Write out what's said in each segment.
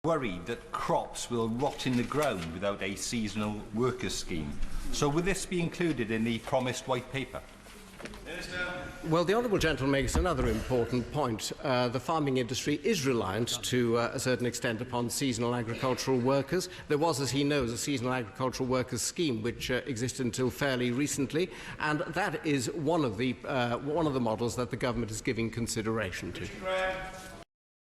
Worried that crops will rot in the ground without a seasonal workers scheme. So will this be included in the promised white paper? Well, the honourable gentleman makes another important point. The farming industry is reliant to a certain extent upon seasonal agricultural workers. There was, as he knows, a seasonal agricultural workers scheme which existed until fairly recently, and that is one of the models that the government is giving consideration to.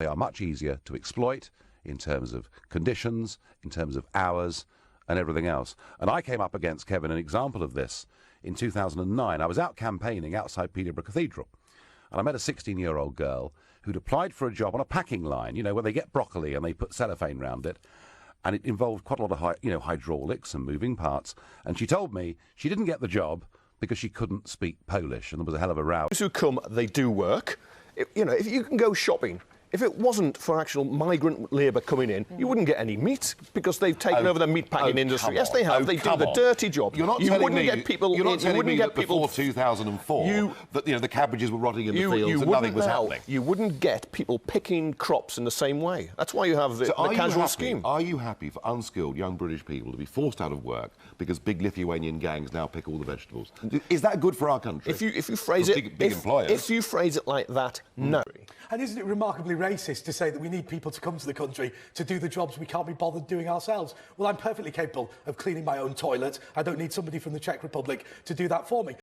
They are much easier to exploit in terms of conditions, in terms of hours and everything else. And I came up against, Kevin, an example of this in 2009. I was out campaigning outside Peterborough Cathedral, and I met a 16-year-old girl who'd applied for a job on a packing line, you know, where they get broccoli and they put cellophane round it, and it involved quite a lot of hydraulics and moving parts. And she told me she didn't get the job because she couldn't speak Polish, and there was a hell of a row. Those who come, they do work. If you can go shopping, if it wasn't for actual migrant labour coming in, you wouldn't get any meat because they've taken over the meat packing industry. Yes, they have. They do the dirty job. You're not telling me that before 2004 that the cabbages were rotting in the fields and nothing was happening. You wouldn't get people picking crops in the same way. That's why you have the casual scheme. Are you happy for unskilled young British people to be forced out of work because big Lithuanian gangs now pick all the vegetables? Is that good for our country? If you phrase it, if you phrase it like that, no. And isn't it remarkably racist to say that we need people to come to the country to do the jobs we can't be bothered doing ourselves? Well, I'm perfectly capable of cleaning my own toilet. I don't need somebody from the Czech Republic to do that for me.